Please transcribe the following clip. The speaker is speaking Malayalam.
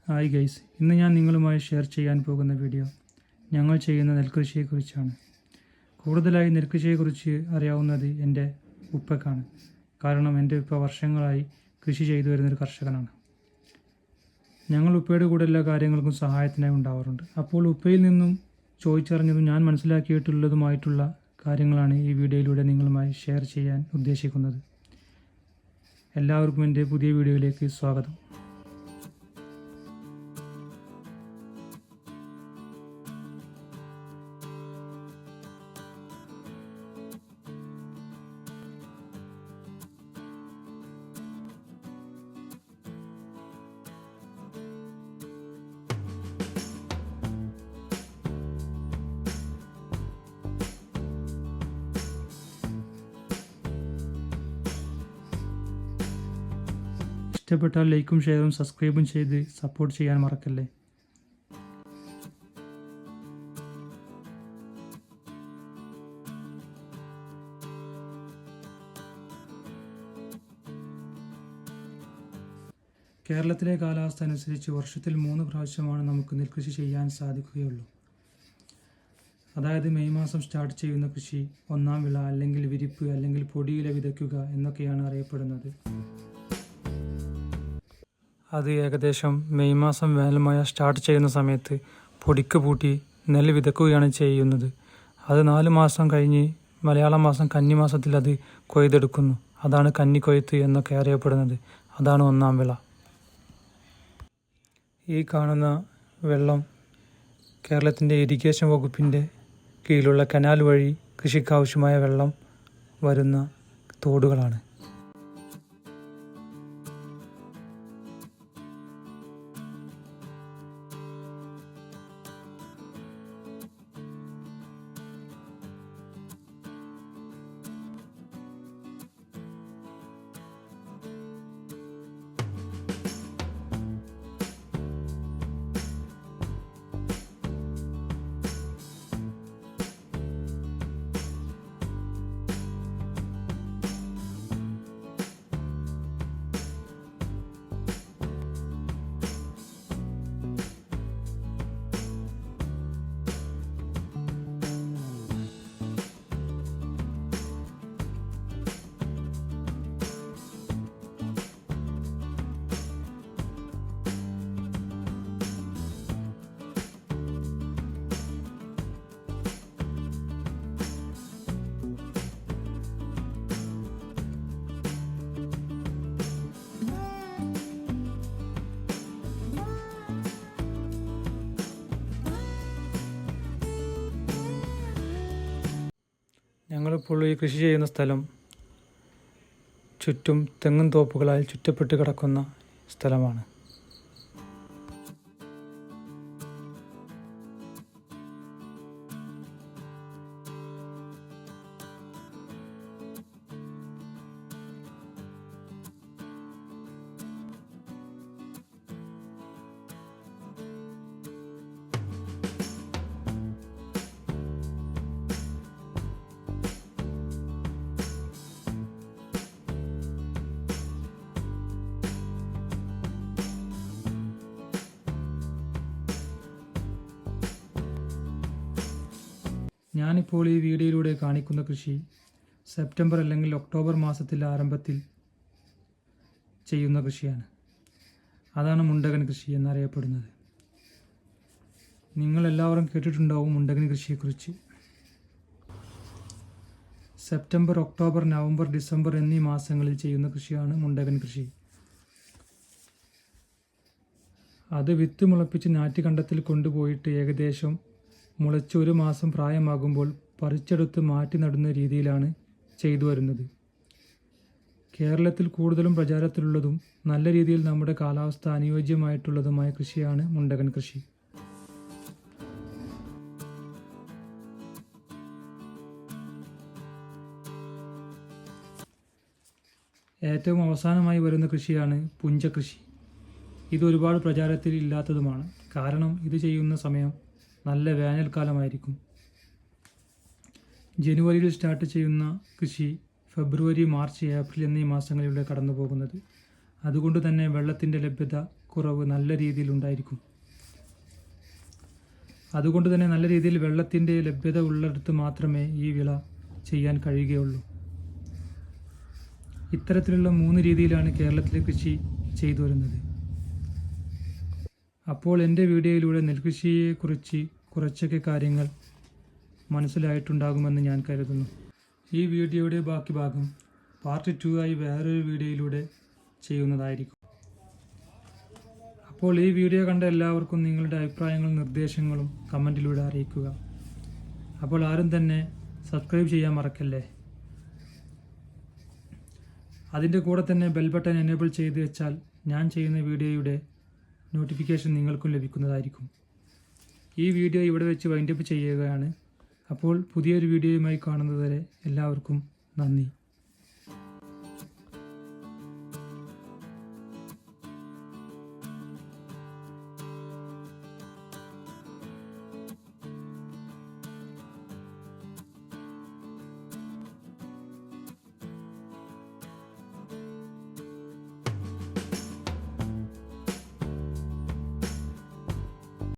ഹായ് ഗൈസ്, ഇന്ന് ഞാൻ നിങ്ങളുമായി ഷെയർ ചെയ്യാൻ പോകുന്ന വീഡിയോ ഞങ്ങൾ ചെയ്യുന്ന നെൽകൃഷിയെക്കുറിച്ചാണ്. കൂടുതലായി നെൽകൃഷിയെക്കുറിച്ച് അറിയാവുന്നത് എൻ്റെ ഉപ്പക്കാണ്. കാരണം എൻ്റെ ഉപ്പ വർഷങ്ങളായി കൃഷി ചെയ്തു വരുന്നൊരു കർഷകനാണ്. ഞങ്ങൾ ഉപ്പയുടെ കൂടെ എല്ലാ കാര്യങ്ങൾക്കും സഹായത്തിനായി ഉണ്ടാവാറുണ്ട്. അപ്പോൾ ഉപ്പയിൽ നിന്നും ചോദിച്ചറിഞ്ഞതും ഞാൻ മനസ്സിലാക്കിയിട്ടുള്ളതുമായിട്ടുള്ള കാര്യങ്ങളാണ് ഈ വീഡിയോയിലൂടെ നിങ്ങളുമായി ഷെയർ ചെയ്യാൻ ഉദ്ദേശിക്കുന്നത്. എല്ലാവർക്കും എൻ്റെ പുതിയ വീഡിയോയിലേക്ക് സ്വാഗതം. ഇഷ്ടപ്പെട്ടാൽ ലൈക്കും ഷെയറും സബ്സ്ക്രൈബും ചെയ്ത് സപ്പോർട്ട് ചെയ്യാൻ മറക്കല്ലേ. കേരളത്തിലെ കാലാവസ്ഥ അനുസരിച്ച് വർഷത്തിൽ 3 പ്രാവശ്യമാണ് നമുക്ക് നെൽകൃഷി ചെയ്യാൻ സാധിക്കുകയുള്ളൂ. അതായത് മെയ് മാസം സ്റ്റാർട്ട് ചെയ്യുന്ന കൃഷി ഒന്നാം വിള, അല്ലെങ്കിൽ വിരിപ്പ്, അല്ലെങ്കിൽ പൊടിയില വിതയ്ക്കുക എന്നൊക്കെയാണ് അറിയപ്പെടുന്നത്. അത് ഏകദേശം മെയ് മാസം വേനൽമഴ സ്റ്റാർട്ട് ചെയ്യുന്ന സമയത്ത് പൊടിക്ക് പൂട്ടി നെല്ല് വിതക്കുകയാണ് ചെയ്യുന്നത്. അത് 4 മാസം കഴിഞ്ഞ് മലയാള മാസം കന്നിമാസത്തിൽ അത് കൊയ്തെടുക്കുന്നു. അതാണ് കന്നിക്കൊയ്ത്ത് എന്നൊക്കെ അറിയപ്പെടുന്നത്. അതാണ് ഒന്നാം വിള. ഈ കാണുന്ന വെള്ളം കേരളത്തിൻ്റെ ഇറിഗേഷൻ വകുപ്പിൻ്റെ കീഴിലുള്ള കനാൽ വഴി കൃഷിക്കാവശ്യമായ വെള്ളം വരുന്ന തോടുകളാണ്. ഞങ്ങളിപ്പോൾ ഈ കൃഷി ചെയ്യുന്ന സ്ഥലം ചുറ്റും തെങ്ങും തോപ്പുകളാൽ ചുറ്റപ്പെട്ട് കിടക്കുന്ന സ്ഥലമാണ്. ഞാനിപ്പോൾ ഈ വീഡിയോയിലൂടെ കാണിക്കുന്ന കൃഷി സെപ്റ്റംബർ അല്ലെങ്കിൽ ഒക്ടോബർ മാസത്തിൽ ആരംഭത്തിൽ ചെയ്യുന്ന കൃഷിയാണ്. അതാണ് മുണ്ടകൻ കൃഷി എന്നറിയപ്പെടുന്നത്. നിങ്ങളെല്ലാവരും കേട്ടിട്ടുണ്ടാവും മുണ്ടകൻ കൃഷിയെക്കുറിച്ച്. സെപ്റ്റംബർ, ഒക്ടോബർ, നവംബർ, ഡിസംബർ എന്നീ മാസങ്ങളിൽ ചെയ്യുന്ന കൃഷിയാണ് മുണ്ടകൻ കൃഷി. അത് വിത്ത് മുളപ്പിച്ച് ഞാറ്റുകണ്ടത്തിൽ കൊണ്ടുപോയിട്ട് ഏകദേശം മുളച്ച് 1 മാസം പ്രായമാകുമ്പോൾ പറിച്ചെടുത്ത് മാറ്റി നടുന്ന രീതിയിലാണ് ചെയ്തു വരുന്നത്. കേരളത്തിൽ കൂടുതലും പ്രചാരത്തിലുള്ളതും നല്ല രീതിയിൽ നമ്മുടെ കാലാവസ്ഥ അനുയോജ്യമായിട്ടുള്ളതുമായ കൃഷിയാണ് മുണ്ടകൻ കൃഷി. ഏറ്റവും അവസാനമായി വരുന്ന കൃഷിയാണ് പുഞ്ചകൃഷി. ഇത് ഒരുപാട് പ്രചാരത്തിൽ ഇല്ലാത്തതുമാണ്. കാരണം ഇത് ചെയ്യുന്ന സമയം നല്ല വേനൽക്കാലമായിരിക്കും. ജനുവരിയിൽ സ്റ്റാർട്ട് ചെയ്യുന്ന കൃഷി ഫെബ്രുവരി, മാർച്ച്, ഏപ്രിൽ എന്നീ മാസങ്ങളിലൂടെ കടന്നു പോകുന്നത്. അതുകൊണ്ട് തന്നെ വെള്ളത്തിൻ്റെ ലഭ്യത കുറവ് നല്ല രീതിയിൽ ഉണ്ടായിരിക്കും. അതുകൊണ്ട് തന്നെ നല്ല രീതിയിൽ വെള്ളത്തിൻ്റെ ലഭ്യത ഉള്ളിടത്ത് മാത്രമേ ഈ വിള ചെയ്യാൻ കഴിയുകയുള്ളൂ. ഇത്തരത്തിലുള്ള 3 രീതിയിലാണ് കേരളത്തിലെ കൃഷി ചെയ്തു വരുന്നത്. അപ്പോൾ എൻ്റെ വീഡിയോയിലൂടെ നെൽകൃഷിയെക്കുറിച്ച് കുറച്ചൊക്കെ കാര്യങ്ങൾ മനസ്സിലായിട്ടുണ്ടാകുമെന്ന് ഞാൻ കരുതുന്നു. ഈ വീഡിയോയുടെ ബാക്കി ഭാഗം പാർട്ട് 2 ആയി വേറൊരു വീഡിയോയിലൂടെ ചെയ്യുന്നതായിരിക്കും. അപ്പോൾ ഈ വീഡിയോ കണ്ട എല്ലാവർക്കും നിങ്ങളുടെ അഭിപ്രായങ്ങളും നിർദ്ദേശങ്ങളും കമൻറ്റിലൂടെ അറിയിക്കുക. അപ്പോൾ ആരും തന്നെ സബ്സ്ക്രൈബ് ചെയ്യാൻ മറക്കല്ലേ. അതിൻ്റെ കൂടെ തന്നെ ബെൽ ബട്ടൺ എനേബിൾ ചെയ്ത് വെച്ചാൽ ഞാൻ ചെയ്യുന്ന വീഡിയോയുടെ നോട്ടിഫിക്കേഷൻ നിങ്ങൾക്കും ലഭിക്കുന്നതായിരിക്കും. ഈ വീഡിയോ ഇവിടെ വെച്ച് വൈൻഡപ്പ് ചെയ്യുകയാണ്. അപ്പോൾ പുതിയൊരു വീഡിയോയുമായി കാണുന്നതുവരെ എല്ലാവർക്കും നന്ദി.